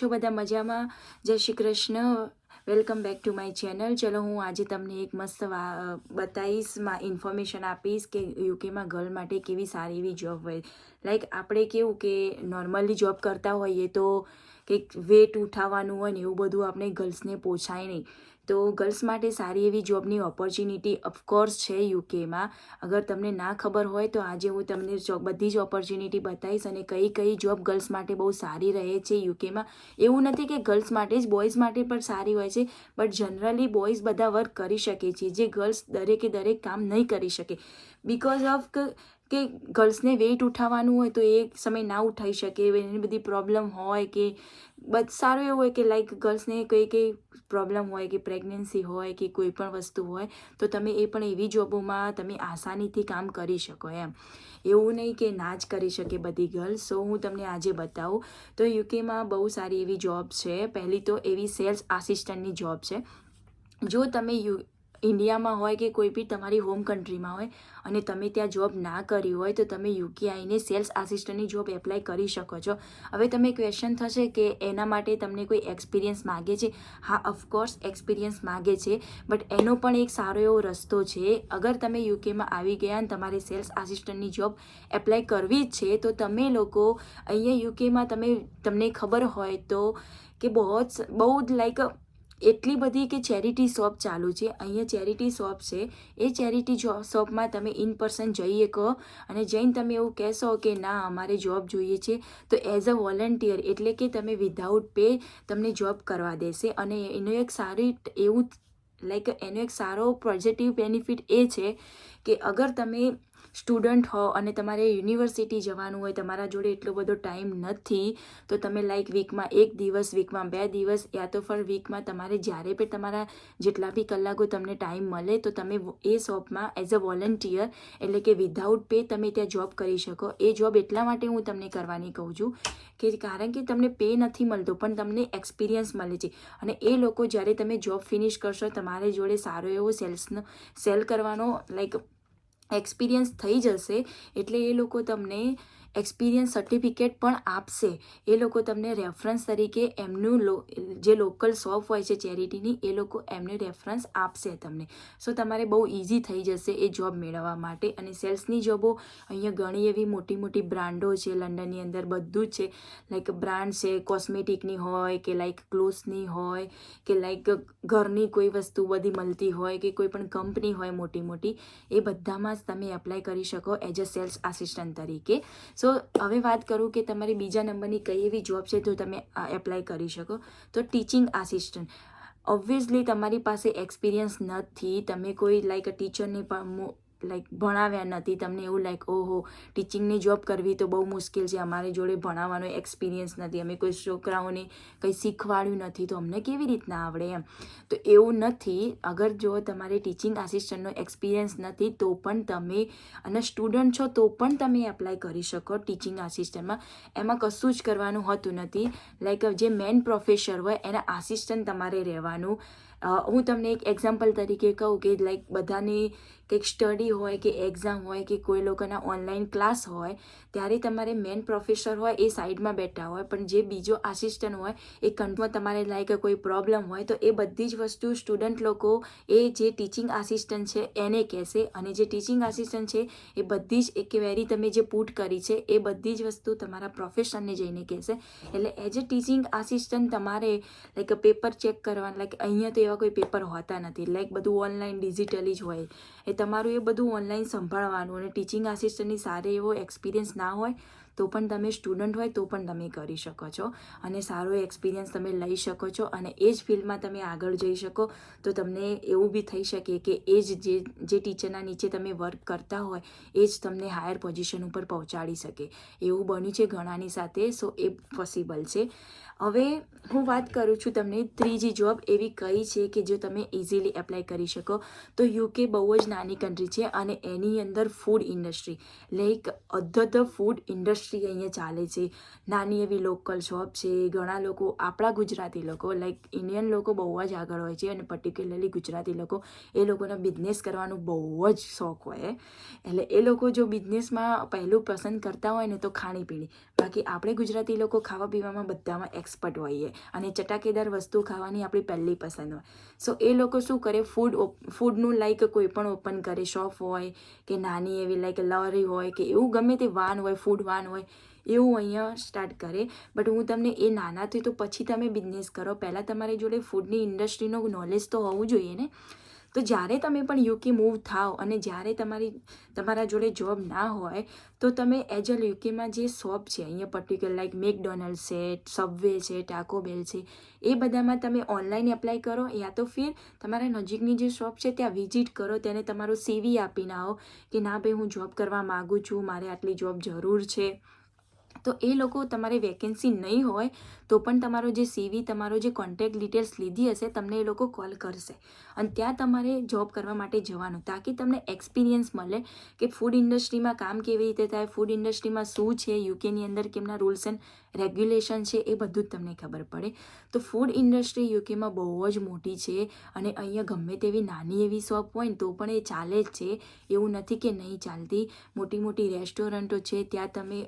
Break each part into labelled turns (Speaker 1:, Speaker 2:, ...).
Speaker 1: છો બધા મજામાં? જય Shri Krishna. Welcome back to my channel. ચલો હું આજે તમને એક મસ્ત બતાવીશ, ઇન્ફોર્મેશન આપીશ કે યુકેમાં ગર્લ માટે કેવી સારી એવી જોબ હોય. લાઈક આપણે કેવું કે નોર્મલી જોબ કરતા હોઈએ તો કંઈક વેટ ઉઠાવવાનું હોય ને એવું બધું આપણે ગર્લ્સને પોસાય નહીં. તો ગર્લ્સ માટે સારી એવી જોબની ઓપોર્ચ્યુનિટી ઓફકોર્સ છે યુકેમાં. અગર તમને ના ખબર હોય તો આજે હું તમને બધી જ ઓપોર્ચ્યુનિટી બતાવીશ અને કઈ કઈ જોબ ગર્લ્સ માટે બહુ સારી રહે છે યુકેમાં. એવું નથી કે ગર્લ્સ માટે જ, બોયઝ માટે પણ સારી હોય છે, બટ જનરલી બોયઝ બધા વર્ક કરી શકે છે, જે ગર્લ્સ દરેકે દરેક કામ નહીં કરી શકે. બિકોઝ ઓફ કે ગર્લ્સને વેઇટ ઉઠાવવાનું હોય તો એ સમય ના ઉઠાવી શકે, એની બધી પ્રોબ્લેમ હોય કે સારું એવું હોય કે લાઈક ગર્લ્સને કઈ પ્રોબ્લેમ હોય કે પ્રેગ્નન્સી હોય કે કોઈ પણ વસ્તુ હોય તો તમે એ પણ એવી જોબોમાં તમે આસાનીથી કામ કરી શકો એમ. એવું નહીં કે ના જ કરી શકે બધી ગર્લ્સ. સો હું તમને આજે બતાવું. તો યુકેમાં બહુ સારી એવી જોબ છે. પહેલી તો એવી સેલ્સ આસિસ્ટન્ટની જોબ છે. જો તમે ઇન્ડિયામાં હોય કે કોઈ બી તમારી હોમ કન્ટ્રીમાં હોય અને તમે ત્યાં જોબ ના કરી હોય તો તમે યુકે આવીને સેલ્સ આસિસ્ટન્ટની જોબ એપ્લાય કરી શકો છો. હવે તમે ક્વેશ્ચન થશે કે એના માટે તમને કોઈ એક્સપિરિયન્સ માગે છે? હા, ઓફકોર્સ એક્સપિરિયન્સ માગે છે, બટ એનો પણ એક સારો એવો રસ્તો છે. અગર તમે યુકેમાં આવી ગયા અને તમારે સેલ્સ આસિસ્ટન્ટની જોબ એપ્લાય કરવી જ છે તો તમે લોકો અહીંયા યુકેમાં તમને ખબર હોય તો કે બહુ જ લાઈક એટલી બધી કે ચેરિટી શોપ ચાલુ છે. અહીંયા ચેરિટી શોપ છે. એ ચેરિટી શોપમાં તમે ઇન પર્સન જઈએ કહો અને જઈને તમે એવું કહેશો કે ના અમારે જોબ જોઈએ છે તો એઝ અ વોલન્ટિયર એટલે કે તમે વિધાઉટ પે તમને જોબ કરવા દેશે. અને એનો એક સારો પોઝિટિવ બેનિફિટ એ છે કે અગર તમે સ્ટુડન્ટ હો અને તમારે યુનિવર્સિટી જવાનું હોય, તમારા જોડે એટલો બધો ટાઈમ નથી, તો તમે લાઈક વીકમાં 1 દિવસ, વીકમાં 2 દિવસ યા તો ફર વીકમાં તમારે જ્યારે પણ તમારા જેટલા બી કલાકો તમને ટાઈમ મળે તો તમે એ શોપમાં એઝ અ વોલન્ટિયર એટલે કે વિધાઉટ પે તમે ત્યાં જોબ કરી શકો. એ જોબ એટલા માટે હું તમને કરવાની કહું છું કે કારણ કે તમને પે નથી મળતો પણ તમને એક્સપિરિયન્સ મળે છે. અને એ લોકો જ્યારે તમે જોબ ફિનિશ કરશો તમારી જોડે સારો એવો સેલ કરવાનો લાઈક એક્સપિરિયન્સ થઈ જશે એટલે એ લોકો તમને એક્સપિરિયન્સ સર્ટિફિકેટ પણ આપશે. એ લોકો તમને રેફરન્સ તરીકે એમનું જે લોકલ શોપ હોય છે ચેરિટીની, એ લોકો એમને રેફરન્સ આપશે તમને. સો તમારે બહુ ઇઝી થઈ જશે એ જોબ મેળવવા માટે. અને સેલ્સની જોબો અહીંયા ઘણી એવી મોટી મોટી બ્રાન્ડો છે લંડનની અંદર, બધું જ છે. લાઈક બ્રાન્ડ છે, કોસ્મેટિકની હોય કે લાઈક ક્લોથ્સની હોય કે લાઈક ઘરની કોઈ વસ્તુ બધી મળતી હોય કે કોઈ પણ કંપની હોય મોટી મોટી, એ બધામાં તમે એપ્લાય કરી શકો એઝ અ સેલ્સ આસિસ્ટન્ટ તરીકે. સો હવે વાત કરું કે તમારી બીજા નંબરની કઈ એવી જોબ છે તો તમે એપ્લાય કરી શકો. તો ટીચિંગ આસિસ્ટન્ટ. ઓબ્વિયસલી તમારી પાસે એક્સપિરિયન્સ નથી, તમે કોઈ લાઈક ટીચરની લાઈક ભણાવ્યા નથી, તમને એવું લાઈક ઓહો ટીચિંગની જોબ કરવી તો બહુ મુશ્કેલ છે, અમારી જોડે ભણાવવાનો એક્સપિરિયન્સ નથી, અમે કોઈ છોકરાઓને કંઈ શીખવાડ્યું નથી તો અમને કેવી રીતના આવડે એમ. તો એવું નથી. અગર જો તમારે ટીચિંગ આસિસ્ટન્ટનો એક્સપિરિયન્સ નથી તો પણ તમે અને સ્ટુડન્ટ છો તો પણ તમે એપ્લાય કરી શકો ટીચિંગ આસિસ્ટન્ટમાં. એમાં કશું જ કરવાનું હોતું નથી. લાઈક જે મેન પ્રોફેસર હોય એના આસિસ્ટન્ટ તમારે રહેવાનું. હું તમને એક એક્ઝામ્પલ તરીકે કહું કે લાઈક બધાની કંઈક સ્ટડી હોય કે એક્ઝામ હોય કે કોઈ લોકોના ઓનલાઈન ક્લાસ હોય ત્યારે તમારે મેન પ્રોફેસર હોય એ સાઈડમાં બેઠા હોય, પણ જે બીજો આસિસ્ટન્ટ હોય એ કંટમાં તમારે લાઈક કોઈ પ્રોબ્લેમ હોય તો એ બધી જ વસ્તુ સ્ટુડન્ટ લોકો એ જે ટીચિંગ આસિસ્ટન્ટ છે એને કહેશે. અને જે ટીચિંગ આસિસ્ટન્ટ છે એ બધી જ એક વેરી તમે જે પુટ કરી છે એ બધી જ વસ્તુ તમારા પ્રોફેસરને જઈને કહેશે. એટલે એઝ અ ટીચિંગ આસિસ્ટન્ટ તમારે લાઈક પેપર ચેક કરવાનું, લાઈક અહીંયા તો એવા કોઈ પેપર હોતા નથી, લાઈક બધું ઓનલાઈન ડિજિટલી જ હોય. એ તમારું એ બધું ઓનલાઈન સંભાળવાનું. અને ટીચિંગ આસિસ્ટન્ટની સારો એવો એક્સપિરિયન્સ ના હોય તો પણ તમે સ્ટુડન્ટ હોય તો પણ તમે કરી શકો છો અને સારો એક્સપિરિયન્સ તમે લઈ શકો છો અને એ જ ફિલ્ડમાં તમે આગળ જઈ શકો. તો તમને એવું બી થઈ શકે કે એ જ જે ટીચરના નીચે તમે વર્ક કરતા હોય એ જ તમને હાયર પોઝિશન ઉપર પહોંચાડી શકે. એવું બન્યું છે ઘણાની સાથે. સો એ પોસિબલ છે. હવે હું વાત કરું છું તમને ત્રીજી જોબ એવી કઈ છે કે જો તમે ઇઝીલી એપ્લાય કરી શકો. તો યુકે બહુ જ નાની કન્ટ્રી છે અને એની અંદર food industry like the food industry industry અહીંયા ચાલે છે. નાની એવી લોકલ શોપ છે. ઘણા લોકો, આપણા ગુજરાતી લોકો લાઈક ઇન્ડિયન લોકો બહુ જ આગળ હોય છે, અને પર્ટિક્યુલરલી ગુજરાતી લોકો, એ લોકોને બિઝનેસ કરવાનું બહુ જ શોખ હોય. એટલે એ લોકો જો બિઝનેસમાં પહેલું પસંદ કરતા હોય ને તો ખાણીપીણી. બાકી આપણે ગુજરાતી લોકો ખાવા પીવામાં બધામાં એક્સપર્ટ હોઈએ, અને ચટાકેદાર વસ્તુ ખાવાની આપણી પહેલી પસંદ હોય. સો એ લોકો શું કરે, ફૂડનું લાઈક કોઈ પણ ઓપન કરે, શોપ હોય કે નાની એવી લાઈક લારી હોય કે એવું ગમે તે વાન હોય, ફૂડ વાન હોય, એવું અહીંયા સ્ટાર્ટ કરે. બટ હું તમને એ નાનાથી તો પછી તમે બિઝનેસ કરો, પહેલાં તમારી જોડે ફૂડની ઇન્ડસ્ટ્રીનો નોલેજ તો હોવું જોઈએ ને. તો જ્યારે તમે પણ યુકે મૂવ થાઓ, અને જ્યારે તમારા જોડે જોબ ના હોય, તો તમે એઝ અ યુકેમાં જે શોપ છે અહીંયા પર્ટિક્યુલર લાઈક મેકડોનલ્ડ છે, સબવે છે, ટાકો બેલ છે, એ બધામાં તમે ઓનલાઈન એપ્લાય કરો, યા તો ફિર તમારા નજીકની જે શોપ છે ત્યાં વિઝિટ કરો, તેને તમારું CV આપીને આવો કે ના ભાઈ હું જોબ કરવા માગું છું, મારે આટલી જોબ જરૂર છે. તો એ લોકો, તમારે વેકેન્સી નહીં હોય તો પણ તમારો જે CV, તમારો જે કોન્ટેક્ટ ડિટેલ્સ લીધી હશે, તમને એ લોકો કોલ કરશે, અને ત્યાં તમારે જોબ કરવા માટે જવાનું, તાકી તમને એક્સપિરિયન્સ મળે કે ફૂડ ઇન્ડસ્ટ્રીમાં કામ કેવી રીતે થાય, ફૂડ ઇન્ડસ્ટ્રીમાં શું છે, યુકેની અંદર કેમના રૂલ્સ એન્ડ રેગ્યુલેશન છે, એ બધું જ તમને ખબર પડે. તો ફૂડ ઇન્ડસ્ટ્રી યુકેમાં બહુ જ મોટી છે, અને અહીંયા ગમે તેવી નાની એવી શોપ હોય ને તો પણ એ ચાલે જ છે, એવું નથી કે નહીં ચાલતી. મોટી મોટી રેસ્ટોરન્ટો છે, ત્યાં તમે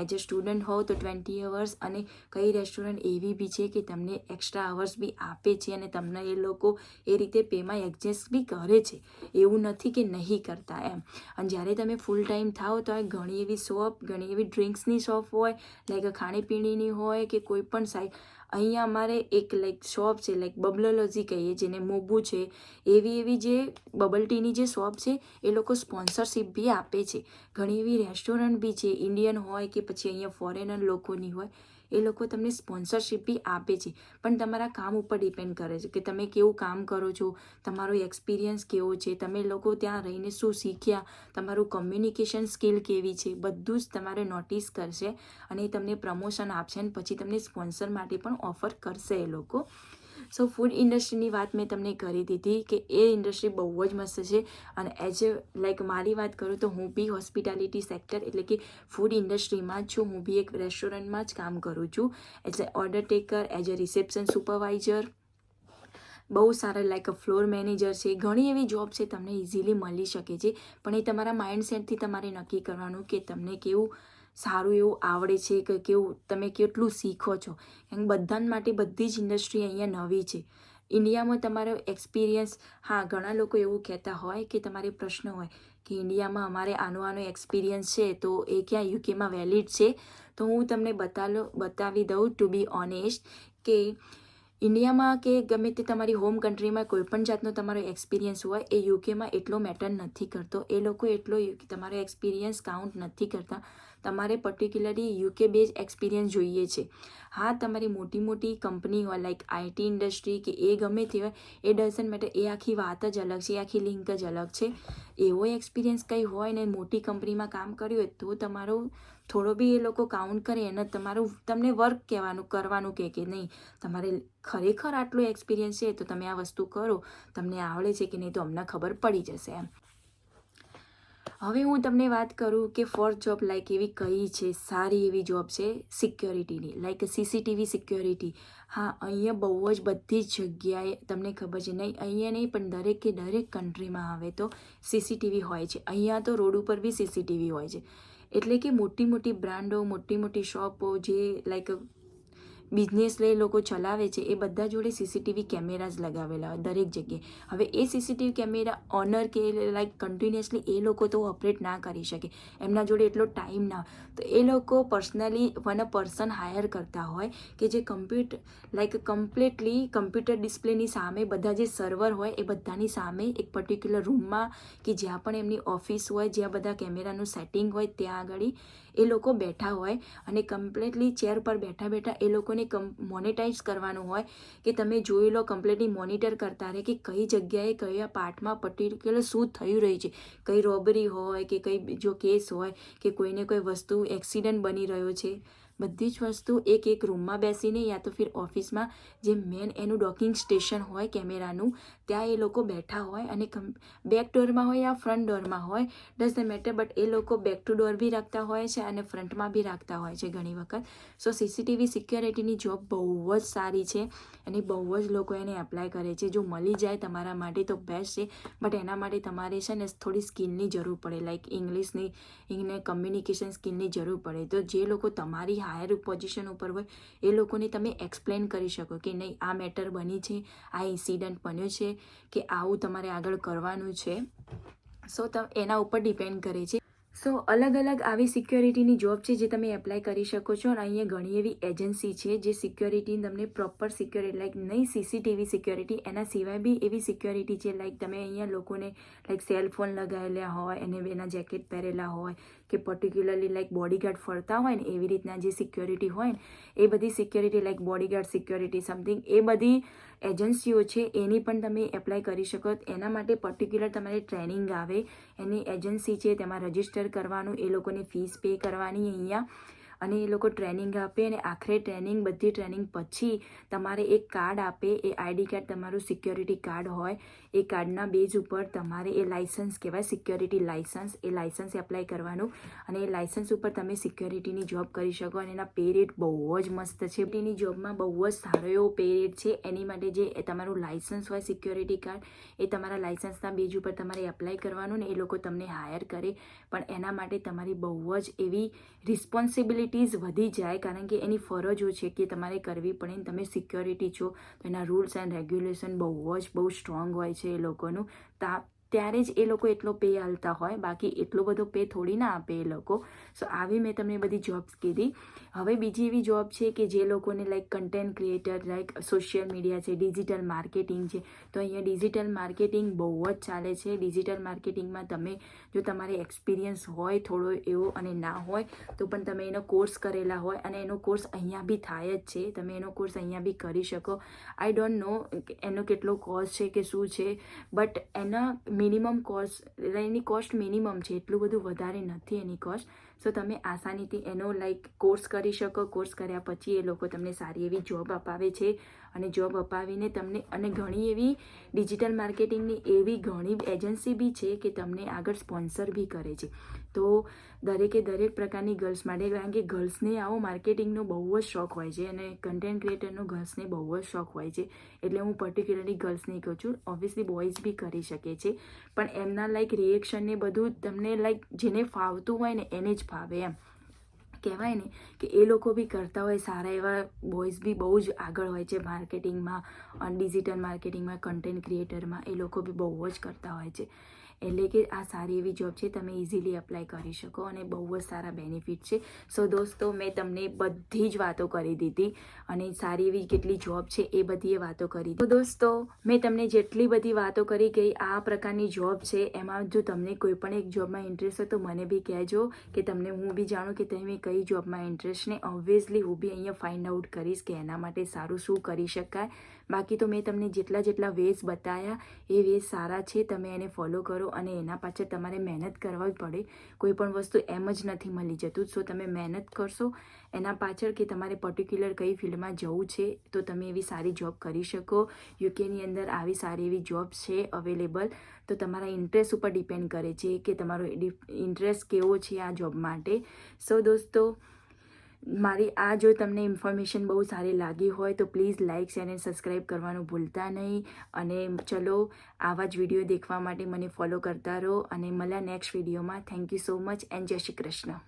Speaker 1: એઝ અ સ્ટુડન્ટ હોવ તો 20 અવર્સ, અને કઈ રેસ્ટોરન્ટ એવી બી છે કે તમને એક્સ્ટ્રા અવર્સ બી આપે છે, અને તમને એ લોકો એ રીતે પેમાં એડજસ્ટ બી કરે છે, એવું નથી કે નહીં કરતા એમ. અને જ્યારે તમે ફૂલ ટાઈમ થાઓ તો ઘણી એવી શોપ, ઘણી એવી ડ્રિંક્સની શોપ હોય, લાઈક ખાણીપીણીની હોય કે કોઈ પણ સાઈડ. અહીંયા અમારે એક લાઈક શોપ છે, લાઈક બબલોલોજી કહીએ જેને, મોબુ છે, એવી જે બબલ ટીની જે શોપ છે, એ લોકો સ્પોન્સરશિપ બી આપે છે. ઘણી એવી રેસ્ટોરન્ટ બી છે, ઇન્ડિયન હોય કે પછી અહીંયા ફોરેનર લોકોની હોય, એ લોકો તમને સ્પોન્સરશિપ બી આપે છે. પણ તમારા કામ ઉપર ડિપેન્ડ કરે છે કે તમે કેવું કામ કરો છો, તમારો એક્સપિરિયન્સ કેવો છે, તમે લોકો ત્યાં રહીને શું શીખ્યા, તમારું કમ્યુનિકેશન સ્કિલ કેવી છે, બધું જ તમારે નોટિસ કરશે, અને એ તમને પ્રમોશન આપશે, અને પછી તમને સ્પોન્સર માટે પણ ઓફર કરશે એ લોકો. સો ફૂડ ઇન્ડસ્ટ્રીની વાત મેં તમને કરી દીધી કે એ ઇન્ડસ્ટ્રી બહુ જ મસ્ત છે. અને એઝ અ લાઈક મારી વાત કરું તો હું બી હોસ્પિટાલિટી સેક્ટર એટલે કે ફૂડ ઇન્ડસ્ટ્રીમાં જ છું. હું બી એક રેસ્ટોરન્ટમાં જ કામ કરું છું as a order taker, as a reception supervisor. બહુ સારા લાઈક ફ્લોર મેનેજર છે. ઘણી એવી જોબ છે તમને ઇઝીલી મળી શકે છે, પણ એ તમારા માઇન્ડસેટથી તમારે નક્કી કરવાનું કે તમને કેવું સારું એવું આવડે છે કે કેવું તમે કેટલું શીખો છો. એમ બધા માટે બધી જ ઇન્ડસ્ટ્રી અહીંયા નવી છે. ઇન્ડિયામાં તમારો એક્સપિરિયન્સ, હા ઘણા લોકો એવું કહેતા હોય કે તમારે પ્રશ્ન હોય કે ઇન્ડિયામાં અમારે આનો એક્સપિરિયન્સ છે તો એ ક્યાં યુકેમાં વેલિડ છે. તો હું તમને બતાવી દઉં ટુ બી ઓનેસ્ટ કે ઇન્ડિયામાં કે ગમે તે તમારી હોમ કન્ટ્રીમાં કોઈ પણ જાતનો તમારો એક્સપિરિયન્સ હોય એ યુકેમાં એટલો મેટર નથી કરતો. એ લોકો એટલો તમારો એક્સપિરિયન્સ કાઉન્ટ નથી કરતા. તમારે પર્ટિક્યુલરલી યુકે બેઝ એક્સપિરિયન્સ જોઈએ છે. હા તમારી મોટી કંપની હોય લાઈક IT ઇન્ડસ્ટ્રી કે એ ગમે તે હોય, એ ડઝન્ટ મેટર, એ આખી વાત જ અલગ છે, એ આખી લિંક જ અલગ છે. એવો એક્સપિરિયન્સ કંઈ હોય ને મોટી કંપનીમાં કામ કર્યું હોય તો તમારો થોડો બી એ લોકો કાઉન્ટ કરે અને તમને વર્ક કરવાનું કે નહીં, તમારે ખરેખર આટલો એક્સપિરિયન્સ છે તો તમે આ વસ્તુ કરો, તમને આવડે છે કે નહીં તો અમને ખબર પડી જશે એમ. હવે હું તમને વાત કરું કે ફોર્થ જોબ લાઈક એવી કઈ છે સારી એવી જોબ છે સિક્યોરિટીની, લાઈક CCTV સિક્યોરિટી. હા અહીંયા બહુ જ બધી જ જગ્યાએ તમને ખબર છે નહીં, અહીંયા નહીં પણ દરેક કન્ટ્રીમાં હવે તો CCTV હોય છે. અહીંયા તો રોડ ઉપર બી CCTV હોય છે. એટલે કે મોટી બ્રાન્ડો, મોટી શોપો જે લાઈક બિઝનેસ લઈ લોકો ચલાવે છે એ બધા જોડે CCTV કેમેરાઝ લગાવેલા હોય દરેક જગ્યાએ. હવે એ CCTV કેમેરા ઓનર કે લાઈક કન્ટિન્યુઅસલી એ લોકો તો ઓપરેટ ના કરી શકે, એમના જોડે એટલો ટાઈમ ના હોય, તો એ લોકો પર્સનલી પર્સન હાયર કરતા હોય કે જે કમ્પ્લીટલી કમ્પ્યુટર ડિસ્પ્લેની સામે બધા જે સર્વર હોય એ બધાની સામે એક પર્ટિક્યુલર રૂમમાં કે જ્યાં પણ એમની ઓફિસ હોય, જ્યાં બધા કેમેરાનું સેટિંગ હોય ત્યાં આગળ એ લોકો બેઠા હોય, અને કમ્પ્લીટલી ચેર પર બેઠા એ લોકોને મોનેટાઇઝ કરવાનું હોય કે તમે જોઈ લો, કમ્પ્લીટલી મોનિટર કરતા રહે કે કઈ જગ્યાએ કયા પાર્ટમાં પર્ટિક્યુલર શું થઈ રહ્યું છે, કઈ રોબરી હોય કે કઈ બીજો કેસ હોય કે કોઈને કોઈ વસ્તુ એક્સિડન્ટ બની રહ્યો છે. બધી જ વસ્તુ એક રૂમમાં બેસીને યા તો ફિર ઓફિસમાં જે મેન એનું ડોકિંગ સ્ટેશન હોય કેમેરાનું, ત્યાં એ લોકો બેઠા હોય અને બેક ડોરમાં હોય યા ફ્રન્ટ ડોરમાં હોય, ડઝન્ટ મેટર, બટ એ લોકો બેક ટુ ડોર બી રાખતા હોય છે અને ફ્રન્ટમાં બી રાખતા હોય છે ઘણી વખત. સો સીસીટીવી સિક્યોરિટીની જોબ બહુ જ સારી છે અને બહુ જ લોકો એને એપ્લાય કરે છે. જો મળી જાય તમારા માટે તો બેસ્ટ છે, બટ એના માટે તમારે છે ને થોડી સ્કિલની જરૂર પડે, લાઈક ઇંગ્લિશની કમ્યુનિકેશન સ્કિલની જરૂર પડે. તો જે લોકો તમારી હાયર પોઝિશન ઉપર હોય એ લોકોને તમે એક્સપ્લેન કરી શકો કે નહીં, આ મેટર બની છે, આ ઇન્સિડન્ટ બન્યો છે કે આવું તમારે આગળ કરવાનું છે. સો એના ઉપર ડિપેન્ડ કરે છે. સો અલગ અલગ આવી સિક્યોરિટીની જોબ છે જે તમે એપ્લાય કરી શકો છો. અને અહીંયા ઘણી એવી એજન્સી છે જે સિક્યોરિટી તમને પ્રોપર સિક્યોરિટી, લાઈક નહીં સીસીટીવી સિક્યોરિટી, એના સિવાય બી એવી સિક્યોરિટી છે, લાઈક તમે અહીંયા લોકોને લાઈક સેલફોન લગાવેલા હોય અને એના જેકેટ પહેરેલા હોય કે પર્ટિક્યુલરલી લાઈક બોડીગાર્ડ ફરતા હોય ને એવી રીતના જે સિક્યોરિટી હોય ને એ બધી security, like bodyguard security something, એ બધી એજન્સીઓ છે એની પણ તમે એપ્લાય કરી શકો. એના માટે પર્ટિક્યુલર તમારે ટ્રેનિંગ આવે, એની એજન્સી છે તેમાં રજિસ્ટર કરવાનું, એ લોકોની ફીસ પે કરવાની અહીંયા, અને એ લોકો ટ્રેનિંગ આપે અને આખરે બધી ટ્રેનિંગ પછી તમારે એક કાર્ડ આપે. એ આઈડી કાર્ડ તમારું સિક્યોરિટી કાર્ડ હોય. એ કાર્ડના બેઝ ઉપર તમારે એ લાઇસન્સ કહેવાય સિક્યોરિટી લાઇસન્સ, એ લાઇસન્સ એપ્લાય કરવાનું અને એ લાઇસન્સ ઉપર તમે સિક્યોરિટીની જોબ કરી શકો. અને એના પે રેટ બહુ જ મસ્ત છે. સિક્યોરિટીની જોબમાં બહુ જ સારો એવો પે રેટ છે. એની માટે જે તમારું લાઇસન્સ હોય સિક્યોરિટી કાર્ડ, એ તમારા લાઇસન્સના બેઝ ઉપર તમારે એપ્લાય કરવાનું ને એ લોકો તમને હાયર કરે. પણ એના માટે તમારી બહુ જ એવી રિસ્પોન્સિબિલિટીઝ વધી જાય, કારણ કે એની ફરજો છે કે તમારે કરવી પડે. તમે સિક્યોરિટી છો તો એના રૂલ્સ એન્ડ રેગ્યુલેશન બહુ સ્ટ્રોંગ હોય છે એ લોકોનું. ત્યારે જ એ લોકો એટલો પે આલતા હોય, બાકી એટલો બધો પે થોડી ના આપે એ લોકો. સો આવી મેં તમને બધી જોબ્સ કીધી. હવે બીજી એવી જોબ છે કે જે લોકોને like content creator, like social media છે, ડિજિટલ માર્કેટિંગ છે. તો અહીંયા ડિજિટલ માર્કેટિંગ બહુ જ ચાલે છે. ડિજિટલ માર્કેટિંગમાં તમે જો તમારે એક્સપિરિયન્સ હોય થોડો એવો અને ના હોય તો પણ તમે એનો કોર્સ કરેલા હોય, અને એનો કોર્સ અહીંયા બી થાય જ છે, તમે એનો કોર્સ અહીંયા બી કરી શકો. આઈ ડોન્ટ નો એનો કેટલો કોસ્ટ છે કે શું છે, બટ એના મિનિમમ કોસ્ટ, એની કોસ્ટ મિનિમમ છે, એટલું બધું વધારે નથી એની કોસ્ટ. સો તમે આસાનીથી એનો લાઈક કોર્સ કરી શકો. કોર્સ કર્યા પછી એ લોકો તમને સારી એવી જોબ અપાવે છે અને જોબ અપાવીને તમને, અને ઘણી એવી ડિજિટલ માર્કેટિંગની એવી ઘણી એજન્સી બી છે કે તમને આગળ સ્પોન્સર બી કરે છે. તો દરેક પ્રકારની ગર્લ્સ માટે, કારણ કે ગર્લ્સને આવો માર્કેટિંગનો બહુ જ શોખ હોય છે અને કન્ટેન્ટ ક્રિએટરનો ગર્લ્સને બહુ જ શોખ હોય છે. એટલે હું પર્ટિક્યુલરલી ગર્લ્સને કહું છું. ઓબ્વિયસલી બોયઝ બી કરી શકે છે, પણ એમના લાઈક રિએક્શન ને બધું તમને લાઈક જેને ફાવતું હોય ને એને જ ફાવે એમ કહેવાય ને, કે એ લોકો બી કરતા હોય. સારા એવા બોયઝ બી બહુ જ આગળ હોય છે માર્કેટિંગમાં, ડિજિટલ માર્કેટિંગમાં, કન્ટેન્ટ ક્રિએટરમાં, એ લોકો બી બહુ જ કરતા હોય છે. એટલે કે આ સારી એવી જોબ છે, તમે ઇઝીલી એપ્લાય કરી શકો અને બહુ જ સારા બેનિફિટ છે. સો દોસ્તો, મેં તમને બધી જ વાતો કરી દીધી અને સારી એવી કેટલી જોબ છે એ બધી વાતો કરી. તો દોસ્તો, મેં તમને જેટલી બધી વાતો કરી કે આ પ્રકારની જોબ છે, એમાં જો તમને કોઈ પણ એક જોબમાં ઇન્ટરેસ્ટ હોય તો મને બી કહેજો કે તમને, હું બી જાણું કે તમે કઈ જોબમાં ઇન્ટરેસ્ટ ને ઓબ્વિયસલી હું બી અહીંયા ફાઇન્ડ આઉટ કરીશ કે એના માટે સારું શું કરી શકાય. બાકી તો મેં તમને જેટલા વેઝ બતાવ્યા એ વેઝ સારા છે, તમે એને ફોલો કરો અને એના પાછળ તમારે મહેનત કરવી પડે. કોઈ પણ વસ્તુ એમ જ નથી મળી જતું. સો તમે મહેનત કરશો એના પાછળ કે તમારે પર્ટિક્યુલર કઈ ફિલ્ડમાં જવું છે તો તમે એવી સારી જોબ કરી શકો. યુકેની અંદર આવી સારી એવી જોબ્સ છે અવેલેબલ. તો તમારા ઇન્ટરેસ્ટ ઉપર ડિપેન્ડ કરે છે કે તમારો ઇન્ટરેસ્ટ કેવો છે આ જોબ માટે. સો દોસ્તો, મારી આ જો તમને ઇન્ફોર્મેશન બહુ સારી લાગી હોય તો પ્લીઝ લાઇક, શેર અને સબસ્ક્રાઈબ કરવાનું ભૂલતા નહીં. અને ચલો, આવા જ વિડીયો દેખવા માટે મને ફોલો કરતા રહો અને મળ્યા નેક્સ્ટ વિડીયોમાં. Thank you so much and જય શ્રી કૃષ્ણ.